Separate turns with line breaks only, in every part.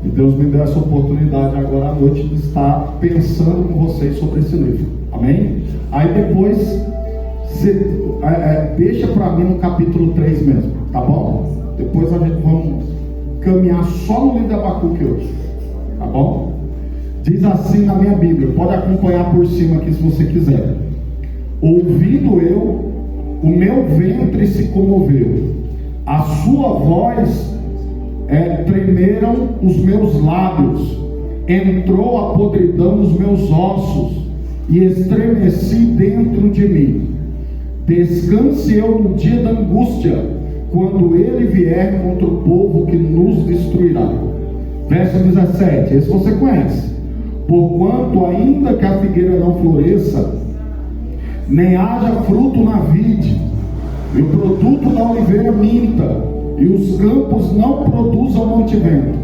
E Deus me deu essa oportunidade agora à noite de estar pensando com vocês sobre esse livro. Amém? Aí depois, deixa para mim no capítulo 3 mesmo, tá bom? Depois a gente vamos caminhar só no livro de Abacuque hoje, tá bom? Diz assim na minha Bíblia, pode acompanhar por cima aqui se você quiser. Ouvindo eu, o meu ventre se comoveu, a sua voz tremeram os meus lábios, entrou a podridão nos meus ossos, e estremeci dentro de mim. Descanse eu no dia da angústia, quando ele vier contra o povo que nos destruirá. Verso 17, esse você conhece. Porquanto ainda que a figueira não floresça, nem haja fruto na vide, e o produto da oliveira minta, e os campos não produzam mantimento,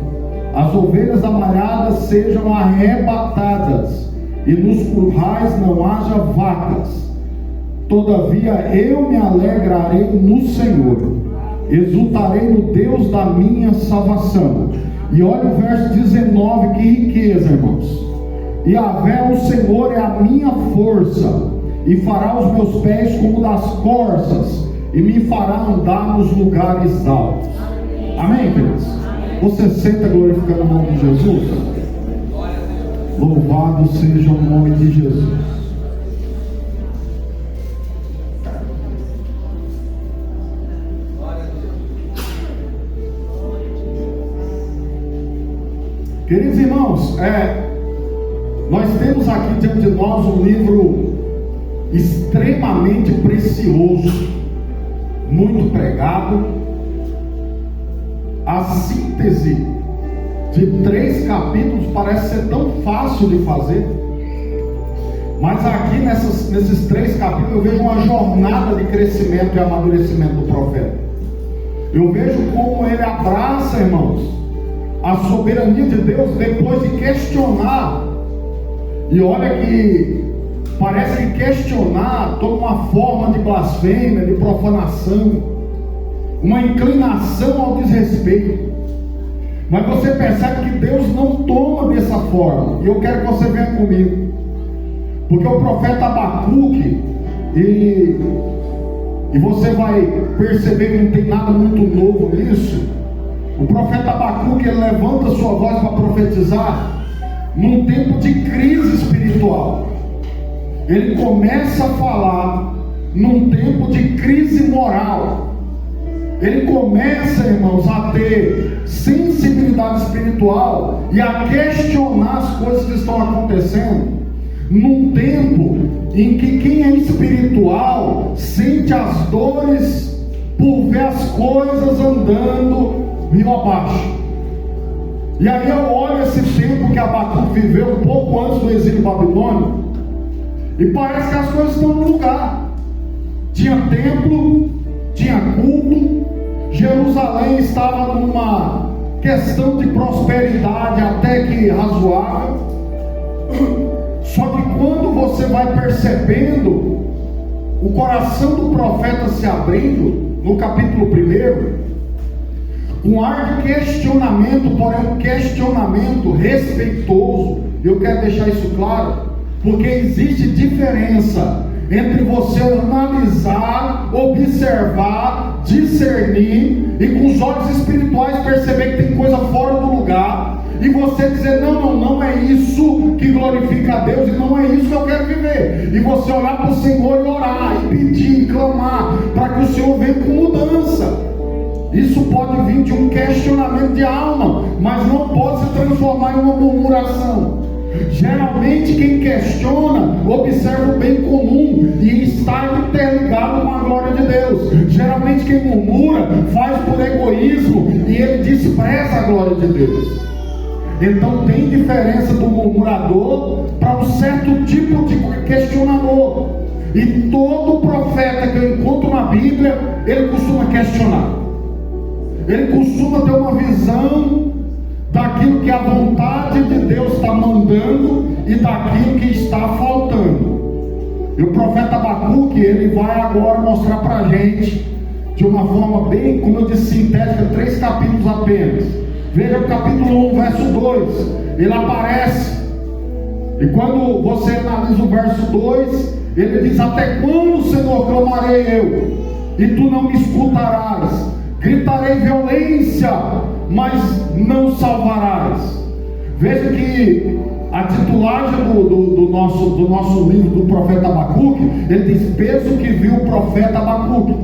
as ovelhas da malhada sejam arrebatadas, e nos currais não haja vacas, todavia eu me alegrarei no Senhor, exultarei no Deus da minha salvação. E olha o verso 19, que riqueza, irmãos. Yahvé, o Senhor, é a minha força, e fará os meus pés como das corças, e me fará andar nos lugares altos. Amém, queridos? Você senta glorificando o nome de Jesus? Louvado seja o nome de Jesus. Queridos irmãos, nós temos aqui diante de nós um livro extremamente precioso, muito pregado. A síntese de 3 capítulos parece ser tão fácil de fazer, mas aqui nesses 3 capítulos eu vejo uma jornada de crescimento e amadurecimento do profeta. Eu vejo como ele abraça, irmãos, a soberania de Deus depois de questionar. E olha que parece que questionar toda uma forma de blasfêmia, de profanação, uma inclinação ao desrespeito. Mas você percebe que Deus não toma dessa forma. E eu quero que você venha comigo, porque o profeta Abacuque, e você vai perceber que não tem nada muito novo nisso. O profeta Abacuque, ele levanta sua voz para profetizar num tempo de crise espiritual. Ele começa a falar num tempo de crise moral. Ele começa, irmãos, a ter sensibilidade espiritual e a questionar as coisas que estão acontecendo num tempo em que quem é espiritual sente as dores por ver as coisas andando rio abaixo. E aí eu olho esse tempo que Abacuque viveu um pouco antes do exílio babilônico, e parece que as coisas estão no lugar. Tinha templo, tinha culto, Jerusalém estava numa questão de prosperidade até que razoável. Só que quando você vai percebendo o coração do profeta se abrindo, no capítulo 1, um ar de questionamento, porém um questionamento respeitoso. Eu quero deixar isso claro, porque existe diferença entre você analisar, observar, discernir e com os olhos espirituais perceber que tem coisa fora do lugar, e você dizer, não é isso que glorifica a Deus, e não é isso que eu quero viver, e você olhar para o Senhor e orar, e pedir, e clamar, para que o Senhor venha com mudança. Isso pode vir de um questionamento de alma, mas não pode se transformar em uma murmuração. Geralmente quem questiona observa o bem comum e está interligado com a glória de Deus. Geralmente quem murmura faz por egoísmo e ele despreza a glória de Deus. Então tem diferença do murmurador para um certo tipo de questionador. E todo profeta que eu encontro na Bíblia, ele costuma questionar. Ele costuma ter uma visão daquilo que a vontade de Deus está mandando e daquilo que está faltando. E o profeta Abacuque, ele vai agora mostrar para a gente, de uma forma bem, como eu disse, sintética, 3 capítulos apenas, Veja o capítulo 1, verso 2. Ele aparece. E quando você analisa o verso 2, ele diz: até quando, Senhor, clamarei eu, e tu não me escutarás? Gritarei violência, mas não salvarás. Veja que a titulagem do nosso livro do profeta Abacuque, ele diz: peso que viu o profeta Abacuque.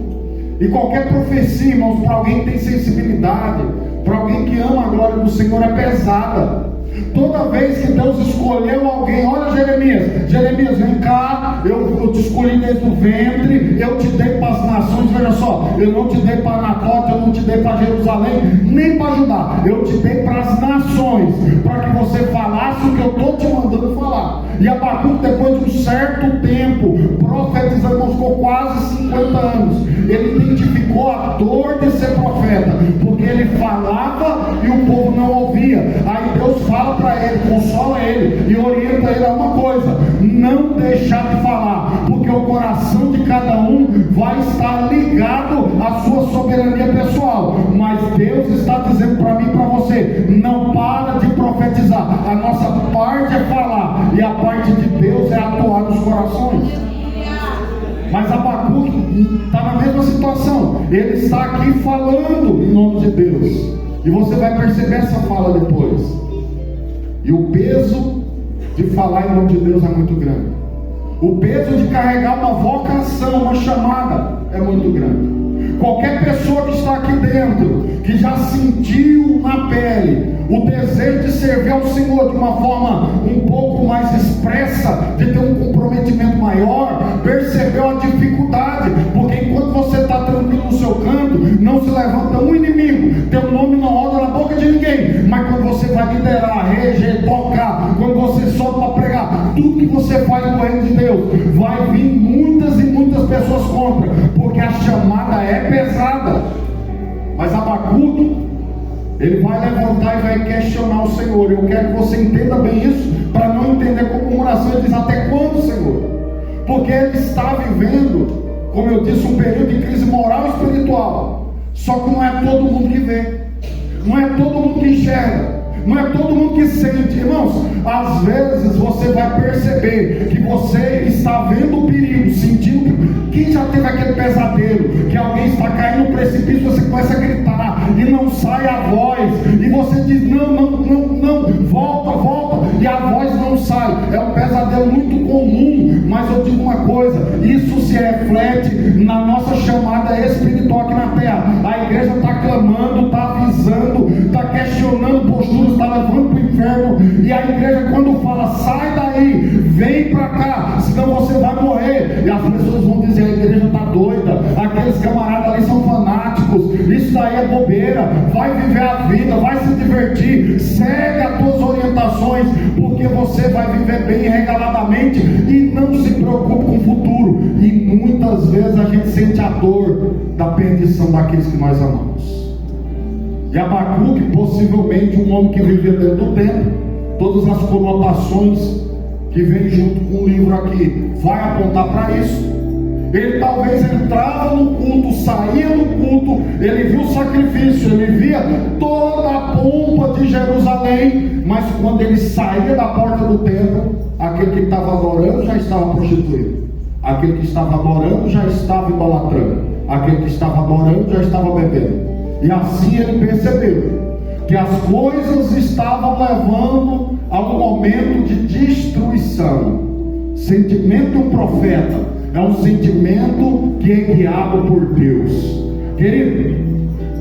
E qualquer profecia, irmãos, para alguém que tem sensibilidade, para alguém que ama a glória do Senhor, é pesada. Toda vez que Deus escolheu alguém, olha Jeremias, vem cá, eu te escolhi desde o ventre, eu te dei para as nações. Veja só, eu não te dei para Anatólia, eu não te dei para Jerusalém, nem para Judá, eu te dei para as nações, para que você falasse o que eu estou te mandando falar. E Abacuque, depois de um certo tempo profetizando, ficou quase 50 anos, ele identificou a dor de ser profeta, porque ele falava e o povo não ouvia. Aí Deus fala para ele, consola ele e orienta ele a uma coisa: não deixar de falar, porque o coração de cada um vai estar ligado à sua soberania pessoal. Mas Deus está dizendo para mim e para você: não para de profetizar. A nossa parte é falar, e a parte de Deus é atuar nos corações. Mas Abacuque está na mesma situação. Ele está aqui falando em nome de Deus, e você vai perceber essa fala depois. E o peso de falar em nome de Deus é muito grande. O peso de carregar uma vocação, uma chamada, é muito grande. Qualquer pessoa que está aqui dentro, que já sentiu na pele o desejo de servir ao Senhor de uma forma um pouco mais expressa, de ter um comprometimento maior, percebeu a dificuldade, porque enquanto você está tranquilo no seu canto, não se levanta um inimigo, teu nome não roda na boca de ninguém. Mas quando você vai liderar, reger, tocar, quando você sobe para pregar, tudo que você faz no reino de Deus, vai vir muitas e muitas pessoas contra, porque a chamada é pesada. Mas Abacuque, ele vai levantar e vai questionar o Senhor. Eu quero que você entenda bem isso, para não entender como uma oração. Ele diz: até quando, Senhor? Porque ele está vivendo, como eu disse, um período de crise moral e espiritual. Só que não é todo mundo que vê, não é todo mundo que enxerga, não é todo mundo que sente. Irmãos, às vezes você vai perceber que você está vendo o perigo, sentindo. Quem já teve aquele pesadelo, que alguém está caindo no precipício, você começa a gritar e não sai a voz, e você diz: não, volta, e a voz não sai. É um pesadelo muito comum, mas eu digo uma coisa: isso se reflete na nossa chamada espiritual aqui na terra. A igreja está clamando, está avisando, está questionando posturas, está levando para o inferno, e a igreja, quando fala: sai daí, vem para cá, senão você vai morrer, e as pessoas vão dizer: a igreja está doida, aqueles camaradas ali são fanáticos, isso daí é bobeira, vai viver a vida, vai se divertir, segue as tuas orientações, porque você vai viver bem regaladamente e não se preocupe com o futuro. E muitas vezes a gente sente a dor da perdição daqueles que nós amamos. E Abacuque, possivelmente um homem que vivia dentro do tempo, todas as conotações que vem junto com o livro aqui vai apontar para isso. Ele talvez entrava no culto, saía do culto, ele viu o sacrifício, ele via toda a pompa de Jerusalém, mas quando ele saía da porta do templo, aquele que estava adorando já estava prostituído, aquele que estava adorando já estava idolatrando, aquele que estava adorando já estava bebendo. E assim ele percebeu que as coisas estavam levando a um momento de destruição. Sentimento de um profeta é um sentimento que é guiado por Deus. Querido,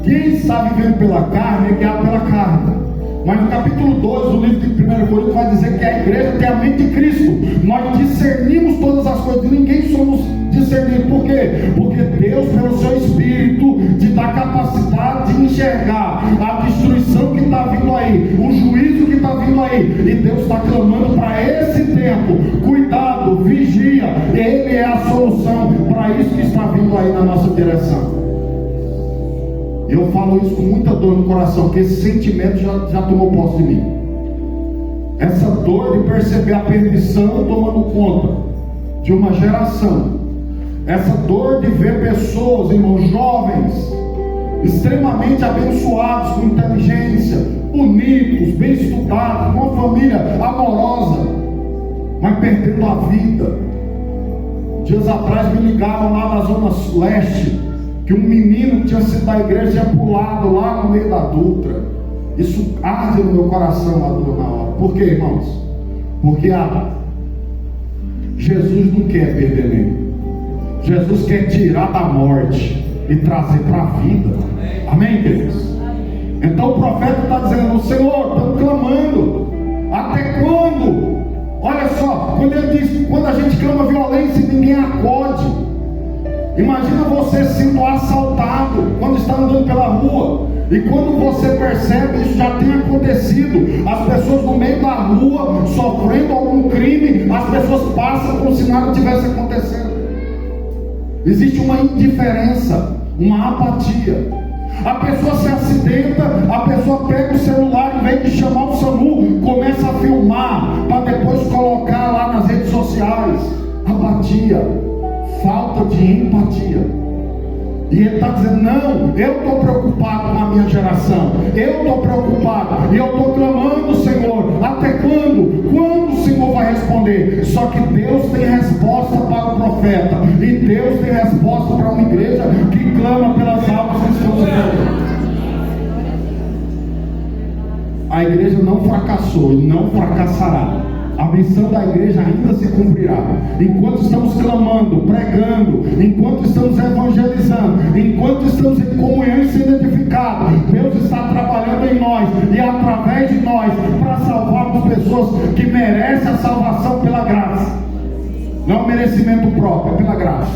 quem está vivendo pela carne é guiado pela carne. Mas no capítulo 2 do livro de 1 Coríntios vai dizer que a igreja tem a mente de Cristo. Nós discernimos todas as coisas, ninguém somos discernidos. Por quê? Porque Deus, pelo seu Espírito, te dá capacidade de enxergar a destruição que está vindo aí, o juízo que está vindo aí. E Deus está clamando para esse tempo: cuidado, vigia, Ele é a solução para isso que está vindo aí na nossa direção. Eu falo isso com muita dor no coração, porque esse sentimento já tomou posse de mim. Essa dor de perceber a perdição tomando conta de uma geração. Essa dor de ver pessoas, irmãos, jovens, extremamente abençoados, com inteligência, bonitos, bem estudados, uma família amorosa, mas perdendo a vida. Dias atrás me ligaram lá na Zona Leste, que um menino que tinha sido da igreja tinha pulado lá no meio da Dutra. Isso arde no meu coração lá na hora. Por quê, irmãos? Porque Jesus não quer perder ninguém. Jesus quer tirar da morte e trazer para a vida. Amém, queridos? Então o profeta está dizendo: Senhor, estamos clamando. Até quando? Olha só, quando ele diz, quando a gente clama violência e ninguém acode. Imagina você sendo assaltado quando está andando pela rua. E quando você percebe, isso já tem acontecido, as pessoas no meio da rua sofrendo algum crime, as pessoas passam como se nada tivesse acontecendo. Existe uma indiferença, uma apatia. A pessoa se acidenta, a pessoa pega o celular, em vez de chamar o SAMU, começa a filmar para depois colocar lá nas redes sociais. Apatia, falta de empatia. E ele está dizendo: não, eu estou preocupado com a minha geração, eu estou preocupado, e eu estou clamando, Senhor, até quando? Quando o Senhor vai responder? Só que Deus tem resposta para o profeta, e Deus tem resposta para uma igreja que clama pelas almas que estão sofrendo. A igreja não fracassou e não fracassará. A missão da igreja ainda se cumprirá. Enquanto estamos clamando, pregando, enquanto estamos evangelizando, enquanto estamos em comunhão e sendo edificados, Deus está trabalhando em nós e através de nós para salvarmos pessoas que merecem a salvação pela graça. Não é merecimento próprio, é pela graça.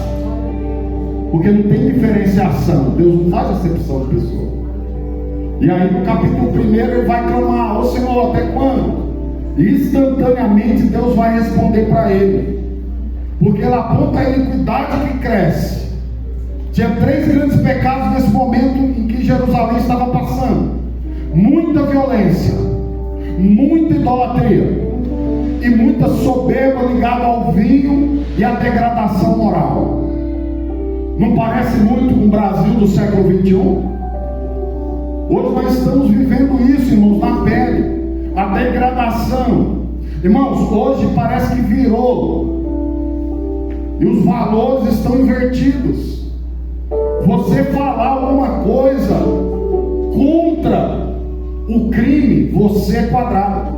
Porque não tem diferenciação. Deus não faz acepção de pessoa. E aí no capítulo 1 ele vai clamar: ô Senhor, até quando? E instantaneamente Deus vai responder para ele, porque ele aponta a iniquidade que cresce. Tinha 3 grandes pecados nesse momento em que Jerusalém estava passando: muita violência, muita idolatria e muita soberba ligada ao vinho e à degradação moral. Não parece muito com o Brasil do século 21? Hoje nós estamos vivendo isso, irmãos, na pele. A degradação, irmãos, hoje parece que virou, e os valores estão invertidos. Você falar alguma coisa contra o crime, você é quadrado.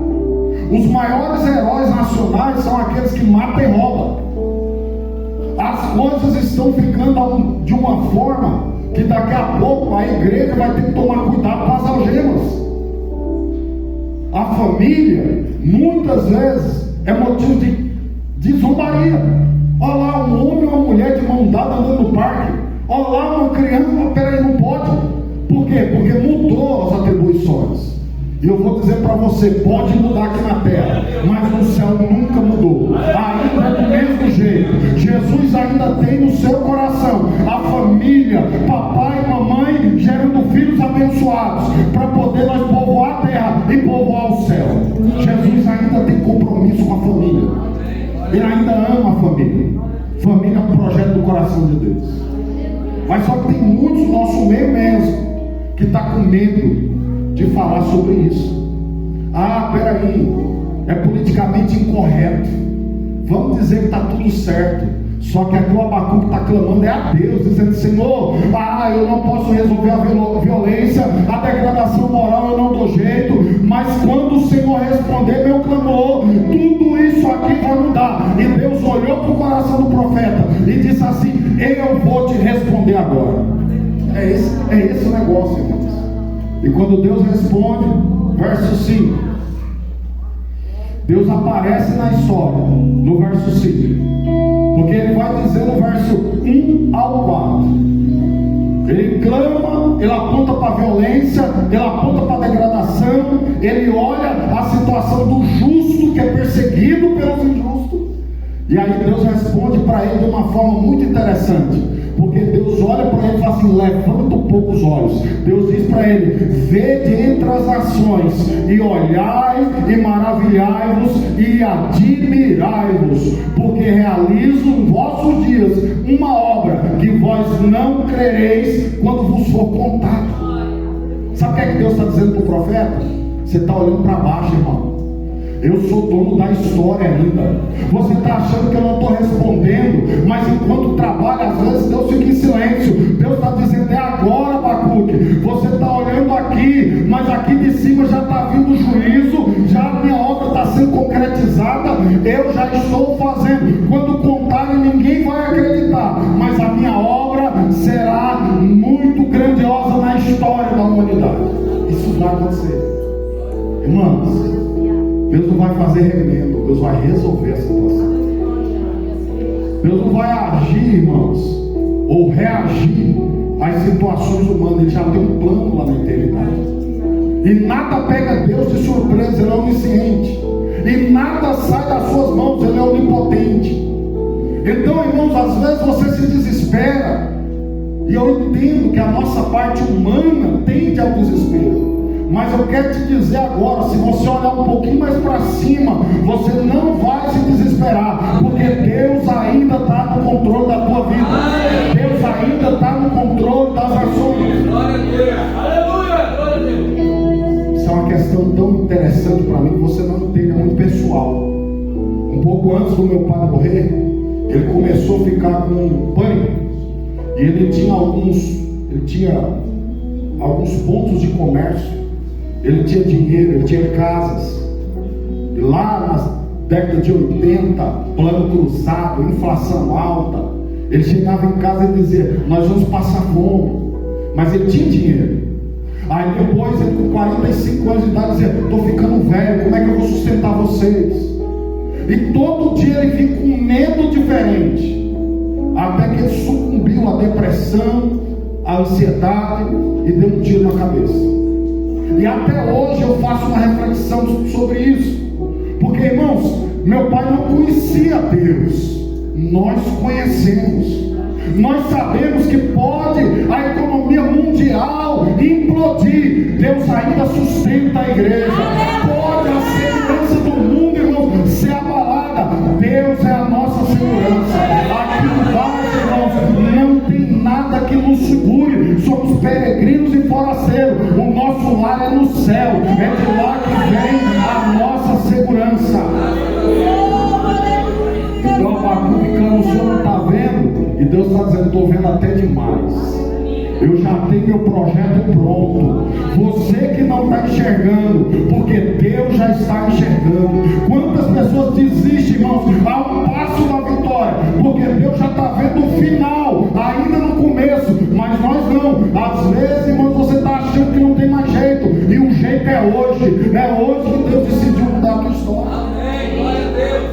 Os maiores heróis nacionais são aqueles que matam e roubam. As coisas estão ficando de uma forma que daqui a pouco a igreja vai ter que tomar cuidado com as algemas. A família, muitas vezes, é motivo de zombaria. Olha lá um homem e uma mulher de mão dada andando no parque. Olha lá uma criança, peraí, não pode. Por quê? Porque mudou as atribuições. E eu vou dizer para você, pode mudar aqui na terra, mas no céu nunca mudou. Ainda é do mesmo jeito. Jesus ainda tem no seu coração a família, papai e mamãe, gerando filhos abençoados, para poder nós povoar a terra e povoar o céu. Jesus ainda tem compromisso com a família. Ele ainda ama a família. Família é um projeto do coração de Deus. Mas só que tem muitos no nosso meio mesmo que está com medo de falar sobre isso. Peraí, é politicamente incorreto. Vamos dizer que está tudo certo. Só que aqui o Abacuque está clamando a Deus, dizendo: Senhor, eu não posso resolver a violência, a degradação moral eu não dou jeito, mas quando o Senhor responder meu clamor, tudo isso aqui vai mudar. E Deus olhou para o coração do profeta e disse assim: eu vou te responder agora. É esse o negócio, irmãos. E quando Deus responde, verso 5, Deus aparece na história, no verso 5, porque ele vai dizer no verso 1 ao 4, ele clama, ele aponta para a violência, ele aponta para a degradação, ele olha a situação do justo que é perseguido pelos injustos, e aí Deus responde para ele de uma forma muito interessante. Porque Deus olha para ele e fala assim: levanta um pouco os olhos. Deus diz para ele: vede entre as nações, e olhai, e maravilhai-vos, e admirai-vos, porque realizo em vossos dias uma obra que vós não crereis quando vos for contado. Sabe o que é que Deus está dizendo para o profeta? Você está olhando para baixo, irmão. Eu sou dono da história ainda. Você está achando que eu não estou respondendo, mas enquanto trabalha, às vezes Deus fica em silêncio. Deus está dizendo: é agora, Abacuque. Você está olhando aqui, mas aqui de cima já está vindo o juízo, já a minha obra está sendo concretizada, eu já estou fazendo. Quando contarem, ninguém vai acreditar, mas a minha obra será muito grandiosa na história da humanidade. Isso vai acontecer. Irmãos, Deus não vai fazer remendo, Deus vai resolver a situação. Deus não vai agir, irmãos, ou reagir às situações humanas. Ele já tem um plano lá na eternidade. E nada pega Deus de surpresa, Ele é onisciente. E nada sai das suas mãos, Ele é onipotente. Então, irmãos, às vezes você se desespera. E eu entendo que a nossa parte humana tende ao desespero. Mas eu quero te dizer agora, se você olhar um pouquinho mais para cima, você não vai se desesperar, porque Deus ainda está no controle da tua vida. Deus ainda está no controle das ações. Glória a Deus. Aleluia. Glória a Deus. Isso é uma questão tão interessante para mim que você não entende, é muito pessoal. Um pouco antes do meu pai morrer, ele começou a ficar com pânico. E ele tinha alguns pontos de comércio. Ele tinha dinheiro, ele tinha casas. E lá nas décadas de 80, plano cruzado, inflação alta, ele chegava em casa e dizia: nós vamos passar fome. Mas ele tinha dinheiro. Aí depois, ele com 45 anos de idade dizia: estou ficando velho, como é que eu vou sustentar vocês? E todo dia ele fica com um medo diferente, até que ele sucumbiu à depressão, à ansiedade e deu um tiro na cabeça. E até hoje eu faço uma reflexão sobre isso, porque, irmãos, meu pai não conhecia Deus, nós conhecemos. Nós sabemos que pode a economia mundial implodir, Deus ainda sustenta a igreja. Pode a segurança do mundo, irmãos, ser abalada, Deus é a nossa segurança. Aqui embaixo, irmãos, não tem nada que nos segure. Somos peregrinos e forasteiros. O nosso lar é no céu, é de lá que vem a nossa segurança. Então, Abacuque clama: o Senhor não está vendo? E Deus está dizendo: estou vendo até demais. Eu já tenho meu projeto pronto. Você que não está enxergando, porque Deus já está enxergando. Quantas pessoas desistem, irmãos, a um passo da vitória, porque Deus já está vendo o final, ainda no começo, mas nós não. Às vezes, irmãos, você está achando que não tem mais jeito, e o jeito é hoje. É hoje que Deus decidiu mudar a tua história. Amém. Glória a Deus.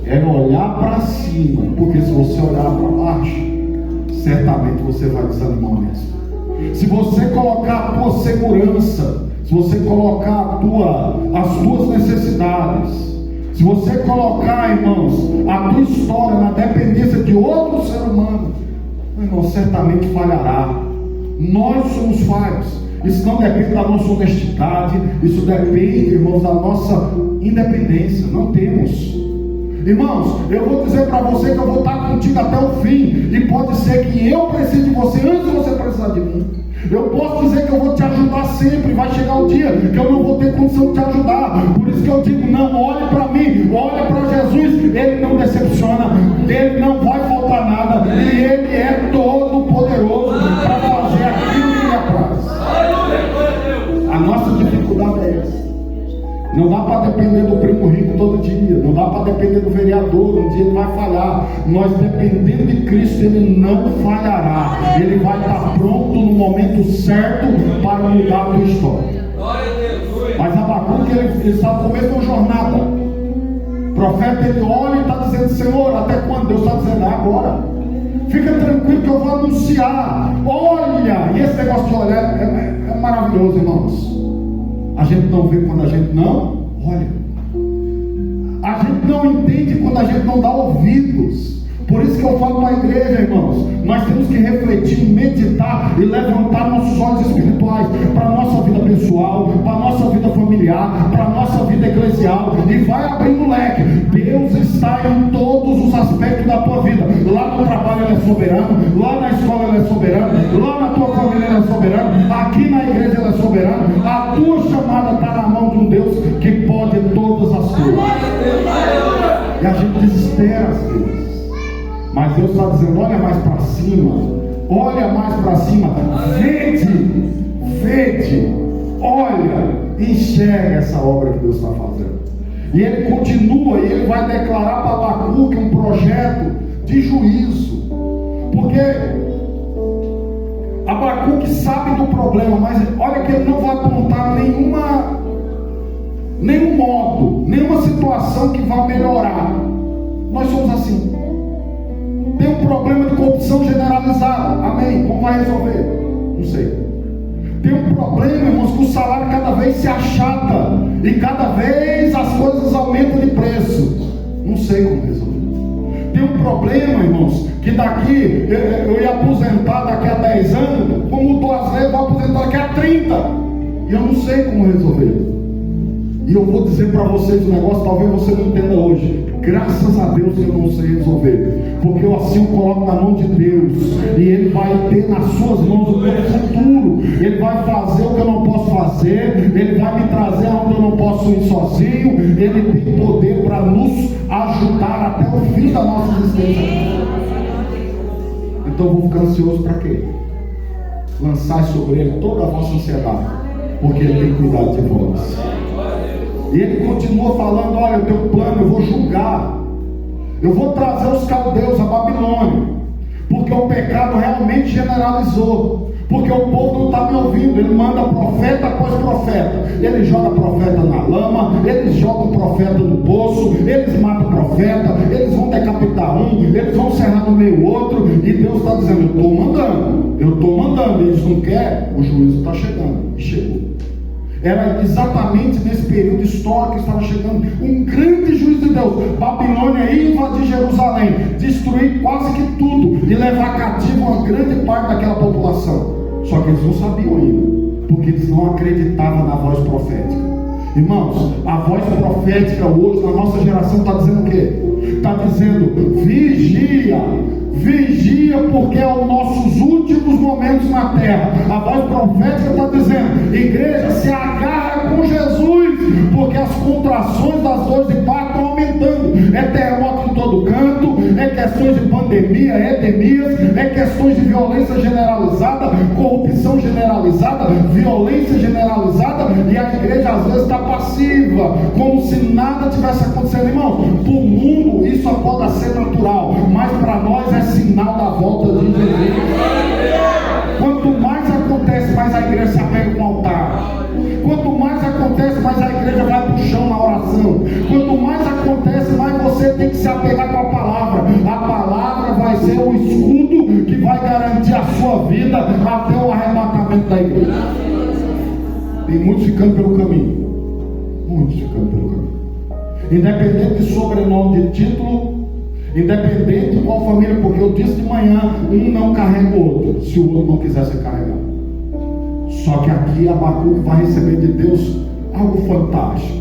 É olhar para cima, porque se você olhar para baixo, certamente você vai desanimar mesmo. Se você colocar a tua segurança, se você colocar as tuas necessidades, se você colocar, irmãos, a tua história na dependência de outro ser humano, irmão, certamente falhará. Nós somos falhos. Isso não depende da nossa honestidade, isso depende, irmãos, da nossa independência. Não temos. Irmãos, eu vou dizer para você que eu vou estar contigo até o fim. E pode ser que eu precise de você antes de você precisar de mim. Eu posso dizer que eu vou te ajudar sempre. Vai chegar o dia que eu não vou ter condição de te ajudar. Por isso que eu digo: não, olhe para mim, olhe para Jesus. Ele não decepciona, Ele não vai faltar nada. E Ele é todo poderoso para fazer aquilo que lhe apraz. A nossa dificuldade é essa. Não dá para depender do primo rico todo dia. Não dá para depender do vereador. Um dia ele vai falhar. Nós, dependendo de Cristo, Ele não falhará. Ele vai estar pronto no momento certo para mudar a tua história. Mas Abacuque, ele está no começo de uma jornada. O profeta, ele olha e está dizendo: Senhor, até quando? Deus está dizendo: é agora. Fica tranquilo que eu vou anunciar. Olha. E esse negócio de olhar é maravilhoso, irmãos. A gente não vê quando a gente não olha. A gente não entende quando a gente não dá ouvidos. Por isso que eu falo para a igreja, irmãos, nós temos que refletir, meditar e levantar nossos olhos espirituais para a nossa vida pessoal, para a nossa vida familiar, para a nossa vida eclesial, e vai abrindo o leque. Deus está em todos os aspectos da tua vida. Lá no trabalho Ele é soberano, lá na escola Ele é soberano, lá na tua família Ele é soberano, aqui na igreja Ele é soberano. A tua chamada está na mão de um Deus que pode todas as coisas. E a gente desespera às vezes. Mas Deus está dizendo: olha mais para cima, olha mais para cima, vede, olha, enxerga essa obra que Deus está fazendo. E ele continua, e ele vai declarar para Abacuque um projeto de juízo, porque Abacuque sabe do problema, mas olha que ele não vai apontar nenhum modo, nenhuma situação que vá melhorar. Nós somos assim. Tem um problema de corrupção generalizada, amém, como vai resolver? Não sei. Tem um problema, irmãos, que o salário cada vez se achata e cada vez as coisas aumentam de preço, não sei como resolver. Tem um problema, irmãos, que daqui eu ia aposentar daqui a 10 anos, como mudou as leis, eu vou aposentar daqui a 30, e eu não sei como resolver. E eu vou dizer para vocês um negócio, talvez você não entenda hoje. Graças a Deus que eu não sei resolver, porque eu assim o coloco na mão de Deus, e Ele vai ter nas suas mãos o meu futuro. Ele vai fazer o que eu não posso fazer, Ele vai me trazer aonde eu não posso ir sozinho. Ele tem poder para nos ajudar até o fim da nossa existência. Então eu vou ficar ansioso para quê? Lançar sobre Ele toda a vossa ansiedade, porque Ele tem cuidado de vós. E ele continua falando: olha, eu tenho um plano, eu vou julgar, eu vou trazer os caldeus a Babilônia, porque o pecado realmente generalizou, porque o povo não está me ouvindo. Ele manda profeta após profeta, ele joga profeta na lama, eles jogam profeta no poço, eles matam profeta, eles vão decapitar um, eles vão serrar no meio outro, e Deus está dizendo: eu estou mandando, eles não querem, o juízo está chegando, e chegou. Era exatamente nesse período histórico que estava chegando um grande juízo de Deus. Babilônia ia invadir Jerusalém, destruir quase que tudo e levar cativo uma grande parte daquela população. Só que eles não sabiam ainda, porque eles não acreditavam na voz profética. Irmãos, a voz profética hoje na nossa geração está dizendo o quê? Está dizendo: vigia, porque é os nossos últimos momentos na terra. A voz profética está dizendo: igreja, se agarra com Jesus, porque as contrações das dores de parto estão aumentando. É terremoto em todo canto, é questões de pandemia, epidemias, é questões de violência generalizada, corrupção generalizada, violência generalizada, e a igreja às vezes está passiva, como se nada tivesse acontecendo. Irmãos, para o mundo isso pode ser natural, mas para nós é sinal da volta de Jesus. Quanto mais acontece, mais a igreja se apega com o altar. Quanto mais acontece, mais a igreja vai para o chão na oração. Quanto mais acontece, mais você tem que se apegar com a palavra. A palavra vai ser o escudo que vai garantir a sua vida até o arrebatamento da igreja. Tem muitos ficando pelo caminho. Muitos ficando pelo caminho. Independente de sobrenome, de título, independente de qual família, porque eu disse de manhã, um não carrega o outro, se o outro não quiser ser carregado. Só que aqui Abacuque vai receber de Deus algo fantástico.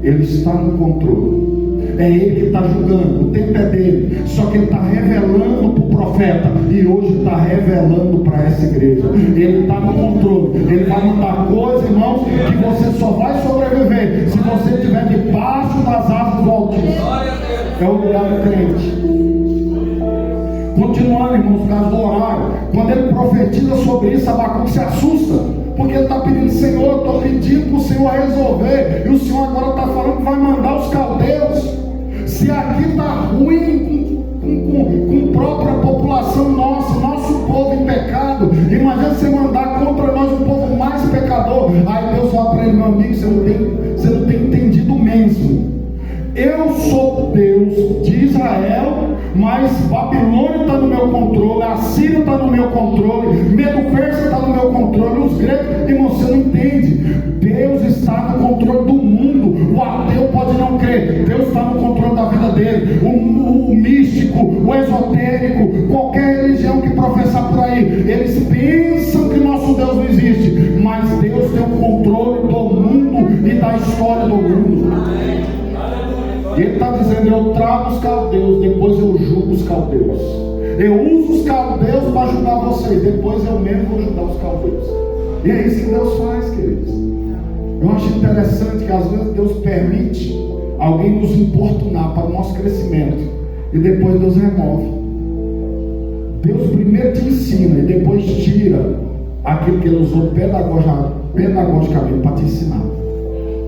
Ele está no controle. É Ele que está julgando, o tempo é dele. Só que Ele está revelando para o profeta, e hoje está revelando para essa igreja. Ele está no controle. Ele vai mandar coisas, irmãos, que você só vai sobreviver se você estiver debaixo das asas do Altíssimo. É o lugar do crente. Continuando, irmãos, por causa do horário, quando ele profetiza sobre isso, Abacuque se assusta, porque ele está pedindo: Senhor, eu estou pedindo para o Senhor resolver, e o Senhor agora está falando que vai mandar os caldeus. Se aqui está ruim com a própria população nossa, nosso povo em pecado, imagina você mandar contra nós um povo mais pecador. Aí Deus fala para ele: meu amigo, você não tem entendido mesmo. Eu sou Deus de Israel, mas Babilônia está no meu controle, a Síria está no meu controle, Medo-Persa está no meu controle, os gregos. Irmão, você não entende. Deus está no controle do mundo. O ateu pode não crer, Deus está no controle da vida dele. O místico, o esotérico, qualquer religião que professar por aí, eles pensam que nosso Deus não existe, mas Deus tem o controle do mundo e da história do mundo. E Ele está dizendo: eu trago os caldeus, depois eu julgo os caldeus. Eu uso os caldeus para ajudar vocês, depois eu mesmo vou ajudar os caldeus. E é isso que Deus faz, queridos. Eu acho interessante que às vezes Deus permite alguém nos importunar para o nosso crescimento, e depois Deus remove. Deus primeiro te ensina e depois tira aquilo que Ele usou pedagogicamente para te ensinar.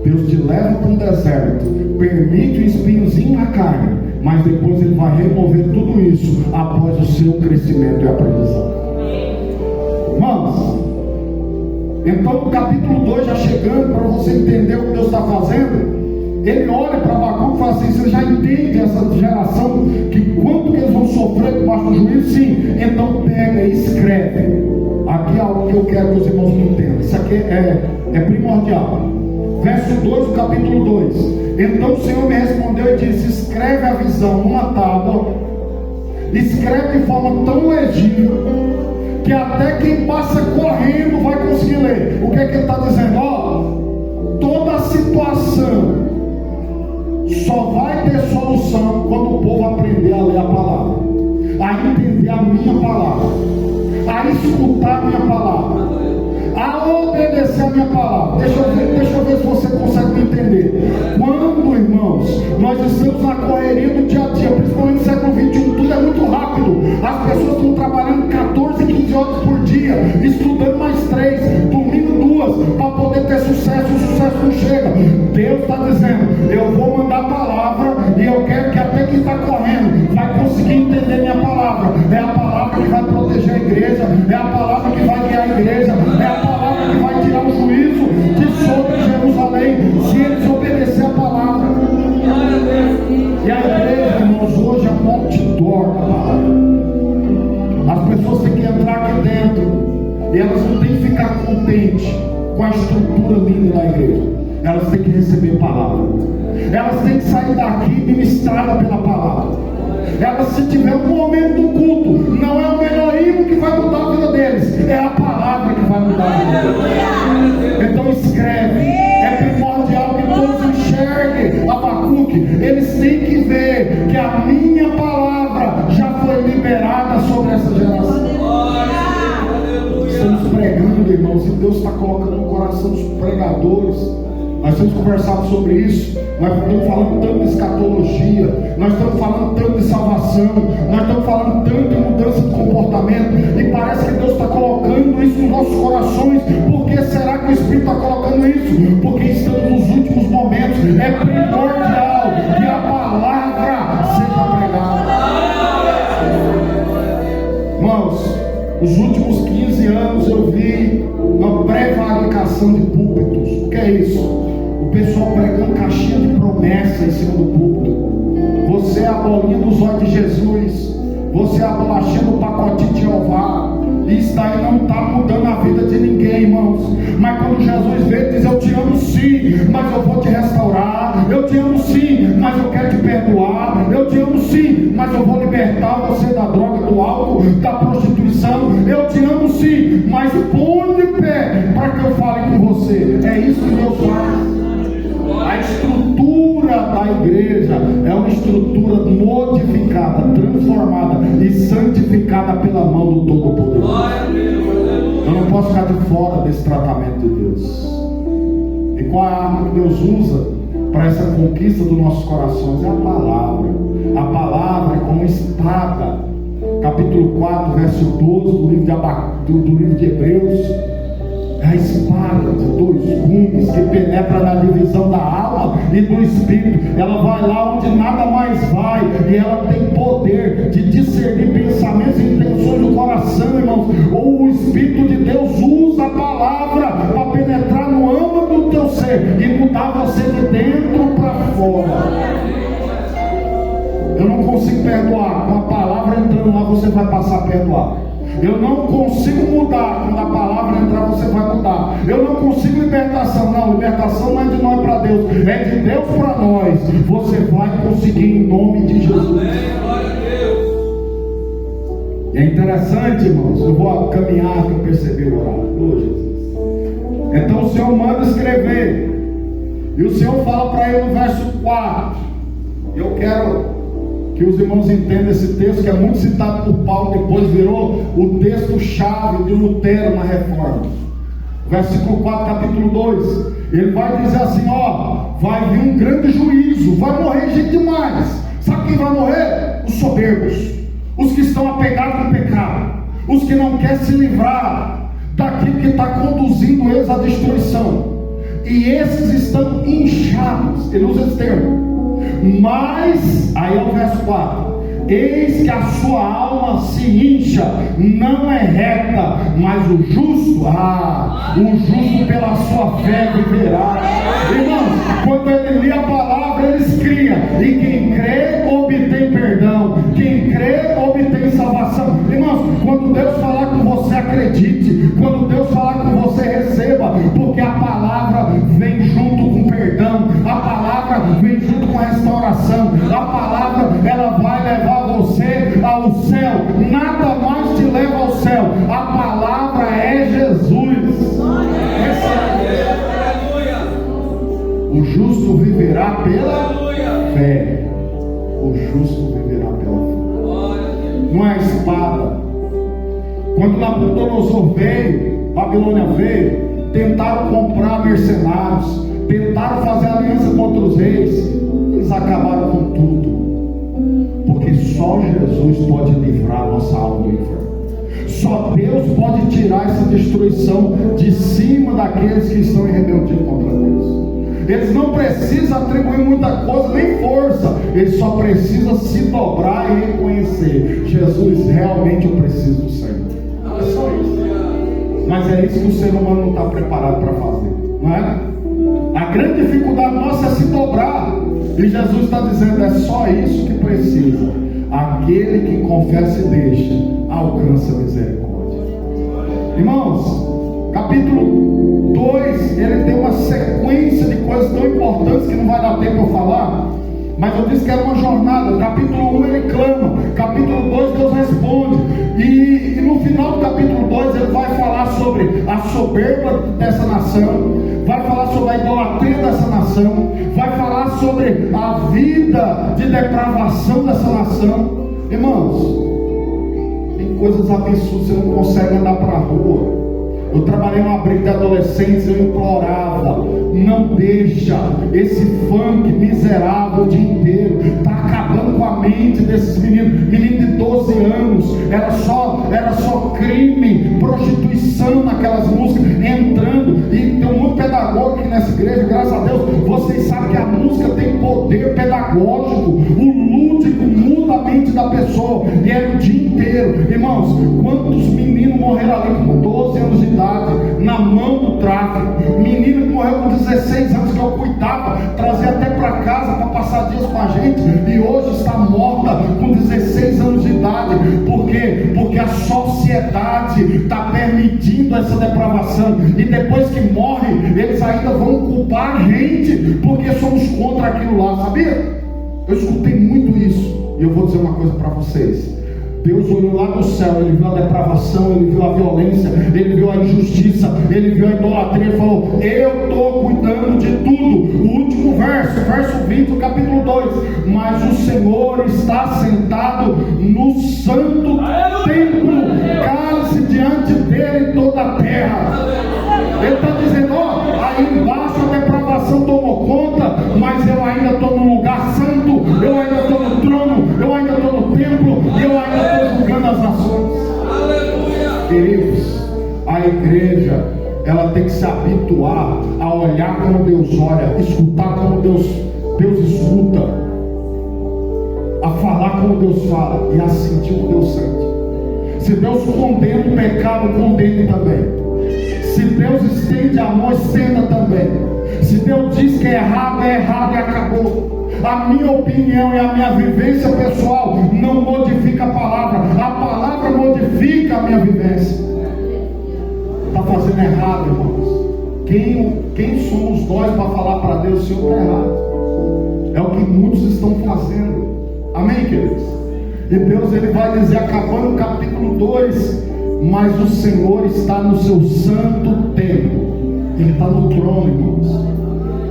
Deus te leva para um deserto, permite um espinhozinho na carne, mas depois Ele vai remover tudo isso após o seu crescimento e aprendizado. Irmãos, então no capítulo 2 já chegando, para você entender o que Deus está fazendo, Ele olha para Abacuque e fala assim: você já entende essa geração, que quanto que eles vão sofrer debaixo do juízo? Sim, então pega e escreve. Aqui é algo que eu quero que os irmãos me entendam. Isso aqui é primordial. Verso 2 do capítulo 2. Então o Senhor me respondeu e disse: escreve a visão numa tábua, escreve de forma tão legível que até quem passa correndo vai conseguir ler. O que é que ele está dizendo? Toda a situação só vai ter solução quando o povo aprender a ler a palavra, a entender a minha palavra, a escutar a minha palavra, a obedecer a minha palavra. Deixa eu ver se você consegue me entender. Quando, irmãos, nós estamos na correria do dia a dia, principalmente no século XXI, tudo é muito rápido. As pessoas estão trabalhando 14, 15 horas por dia, estudando mais 3, dormindo 2, para poder ter sucesso. O sucesso não chega. Deus está dizendo: eu vou mandar a palavra, e eu quero que até quem está correndo vai conseguir entender minha palavra. É a palavra que vai proteger a igreja, é a palavra que vai guiar a igreja, é a palavra que vai tirar o juízo de sobre Jerusalém, se eles obedecerem a palavra. E a igreja, irmãos, hoje é um outdoor da palavra. As pessoas têm que entrar aqui dentro, e elas não têm que ficar contentes com a estrutura linda da igreja. Elas têm que receber palavra. Elas têm que sair daqui ministradas pela palavra. Elas, se tiver um momento do culto, não é o melhorismo que vai mudar a vida deles, é a palavra que vai mudar a vida deles. Então escreve. É primordial que todos enxerguem Abacuque. Eles têm que ver que a minha palavra já foi liberada sobre essa geração. Estamos pregando, irmãos, e Deus está colocando no coração dos pregadores. Nós temos conversado sobre isso. Nós estamos falando tanto de escatologia, nós estamos falando tanto de salvação, nós estamos falando tanto de mudança de comportamento, e parece que Deus está colocando isso nos nossos corações. Por que será que o Espírito está colocando isso? Porque estamos nos últimos momentos. É primordial que a palavra seja pregada. Irmãos, nos últimos 15 anos eu vi uma prevaricação de púlpitos. O que é isso? O pessoal pregando caixinha de promessa em cima do púlpito. Você é a bolinha dos olhos de Jesus, você é a bolachinha do pacotinho de Jeová. Isso daí não está mudando a vida de ninguém, irmãos. Mas quando Jesus veio, diz: eu te amo sim, mas eu vou te restaurar. Eu te amo sim, mas eu quero te perdoar. Eu te amo sim, mas eu vou libertar você da droga, do álcool, da prostituição. Eu te amo sim, mas põe de pé para que eu fale com você. É isso que Deus faz. A estrutura da igreja é uma estrutura modificada, transformada e santificada pela mão do Todo-Poderoso. Eu não posso ficar de fora desse tratamento de Deus. E qual é a arma que Deus usa para essa conquista dos nossos corações? É a palavra. A palavra é como espada. Capítulo 4, verso 12 do livro de Hebreus. A espada de 2 gumes que penetra na divisão da alma e do espírito. Ela vai lá onde nada mais vai, e ela tem poder de discernir pensamentos e intenções do coração, irmãos. Ou o Espírito de Deus usa a palavra para penetrar no âmago do teu ser e mudar você de dentro para fora. Eu não consigo perdoar. Com a palavra entrando lá, você vai passar a perdoar. Eu não consigo mudar. Quando a palavra entrar, você vai mudar. Eu não consigo libertação. Não, libertação não é de nós para Deus, é de Deus para nós. Você vai conseguir em nome de Jesus. E é interessante, irmãos, eu vou caminhar que eu percebi o horário. Oh, Jesus. Então o Senhor manda escrever. E o Senhor fala para ele no verso 4. Eu quero que os irmãos entendam esse texto, que é muito citado por Paulo, depois virou o texto-chave de Lutero na Reforma. Versículo 4, capítulo 2. Ele vai dizer assim, ó, vai vir um grande juízo, vai morrer gente demais. Sabe quem vai morrer? Os soberbos, os que estão apegados no pecado, os que não querem se livrar daquilo que está conduzindo eles à destruição. E esses estão inchados, ele usa esse termo. Mas, aí é o verso 4, eis que a sua alma se incha, não é reta, mas o justo pela sua fé viverá. Irmãos, quando ele lê a palavra, ele escria, e quem crê obtém perdão, quem crê obtém salvação. Irmãos, quando Deus falar com você, acredite. Quando Deus falar com você, receba, porque a palavra vem junto com perdão, a palavra vem junto com restauração, a palavra ela vai levar você ao céu. Nada mais te leva ao céu, a palavra é Jesus. O justo viverá pela fé. O justo viverá pela fé. Não é a espada. Quando Nabucodonosor veio, Babilônia veio, tentaram comprar mercenários, tentaram fazer aliança contra os reis, eles acabaram com tudo, porque só Jesus pode livrar a nossa alma do inferno. Só Deus pode tirar essa destruição de cima daqueles que estão em rebeldia contra Deus. Eles não precisam atribuir muita coisa, nem força. Eles só precisam se dobrar e reconhecer: Jesus, realmente eu preciso do Senhor. É só isso. Mas é isso que o ser humano não está preparado para fazer, não é? A grande dificuldade nossa é se dobrar. E Jesus está dizendo: é só isso que precisa. Aquele que confessa e deixa, alcança a misericórdia. Irmãos, capítulo 2, ele tem uma sequência de coisas tão importantes que não vai dar tempo eu falar, mas eu disse que era uma jornada. Capítulo 1 ele clama, capítulo 2 Deus responde, e no final do capítulo 2 ele vai falar sobre a soberba dessa nação, vai falar sobre a idolatria dessa nação, vai falar sobre a vida de depravação dessa nação. Irmãos, tem coisas absurdas, você não consegue andar para a rua. Eu trabalhei numa briga de adolescentes, eu implorava: não deixa esse funk miserável o dia inteiro, está acabando com a mente desses meninos de 12 anos, era só crime, prostituição naquelas músicas, entrando, e tem muito pedagogo aqui nessa igreja, graças a Deus, vocês sabem que a música tem poder pedagógico, o lúdico muda a mente da pessoa, e é o dia inteiro. Irmãos, quantos meninos morreram ali com 12 anos de idade, na mão do tráfico, menino que morreu com 16 anos, que eu cuidava, trazia até para casa para passar dias com a gente, e hoje está morta com 16 anos de idade. Por quê? Porque a sociedade está permitindo essa depravação, e depois que morre, eles ainda vão culpar a gente, porque somos contra aquilo lá, sabia? Eu escutei muito isso, e eu vou dizer uma coisa para vocês: Deus olhou lá do céu, ele viu a depravação, ele viu a violência, ele viu a injustiça, ele viu a idolatria, ele falou: eu estou cuidando de tudo. O último verso 20 do capítulo 2: mas o Senhor está sentado no santo templo, cale-se diante dele toda a terra. Ele está dizendo: ó, aí embaixo a depravação tomou conta, mas eu ainda estou no lugar santo, eu ainda estou no trono, eu ainda estou no templo, e eu ainda estou julgando as nações. Queridos, a igreja, ela tem que se habituar a olhar como Deus olha, escutar como Deus escuta, a falar como Deus fala e a sentir como Deus sente. Se Deus condena o pecado, condene também. Se Deus estende amor, estenda também. Se Deus diz que é errado e acabou. A minha opinião e a minha vivência pessoal não modifica a palavra modifica a minha vivência. Está fazendo errado, irmãos. Quem somos nós para falar para Deus: o Senhor está errado? É o que muitos estão fazendo. Amém, queridos? E Deus ele vai dizer, acabando o capítulo 2, mas o Senhor está no seu santo templo. Ele está no trono, irmãos.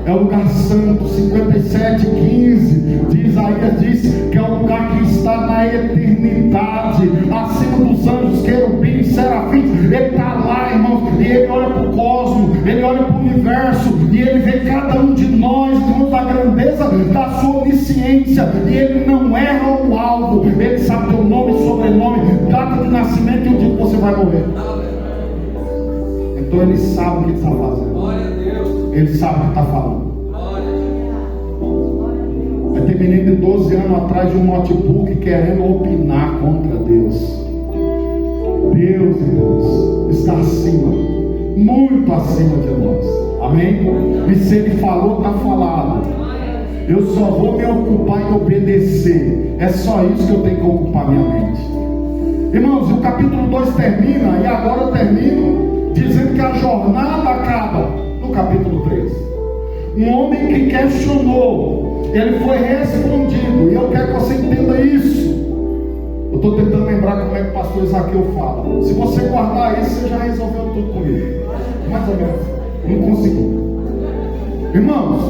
É o lugar santo. 57:15 de Isaías diz que é o lugar que está na eternidade, acima dos anjos, querubins, serafins. Ele está lá, irmãos, e ele olha para o cosmos, ele olha para o universo, e ele vê cada um de nós, irmãos, da grandeza da sua onisciência, e ele não erra o alvo. Ele sabe teu nome, sobrenome, data de nascimento e o dia que você vai morrer. Então ele sabe o que está fazendo. Ele sabe o que está falando. Vai ter menino de 12 anos atrás de um notebook querendo opinar contra Deus. Deus, irmãos, está acima, muito acima de nós. Amém? E se ele falou, está falado. Eu só vou me ocupar em obedecer. É só isso que eu tenho que ocupar minha mente. Irmãos, o capítulo 2 termina, e agora eu termino dizendo que a jornada acaba no capítulo 3. Um homem que questionou, ele foi respondido, e eu quero que você entenda isso. Eu estou tentando lembrar como é que o pastor Isaqueu fala. Se você guardar isso, você já resolveu tudo comigo. Mais ou menos. Não consegui. Irmãos,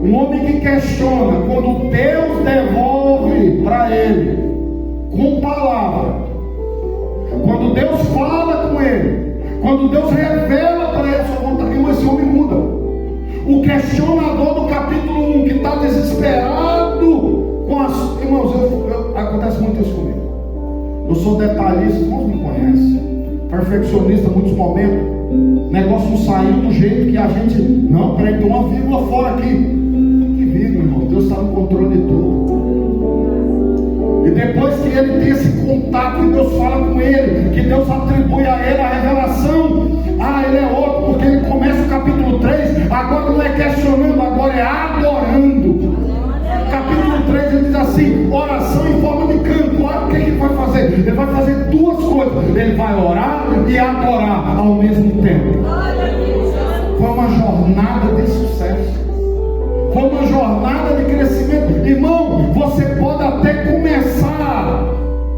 um homem que questiona, quando Deus devolve para ele com palavra, quando Deus fala com ele, quando Deus revela para ele sua vontade, esse homem muda. O questionador do capítulo 1, que está desesperado com as... Irmãos, acontece muito isso comigo. Eu sou detalhista, irmãos me conhecem, perfeccionista em muitos momentos. O negócio não saiu do jeito que a gente... Não, peraí, tem uma vírgula fora aqui. Que vírgula, irmão? Deus está no controle de tudo. E depois que ele tem esse contato, que Deus fala com ele, que Deus atribui a ele a revelação, ele é outro, porque ele começa o capítulo 3, agora não é questionando, agora é adorando. Capítulo 3 ele diz assim, oração em forma de canto. Olha o que ele vai fazer? Ele vai fazer duas coisas, ele vai orar e adorar ao mesmo tempo. Foi uma jornada de sucesso. Foi uma jornada de crescimento. Irmão, você pode até começar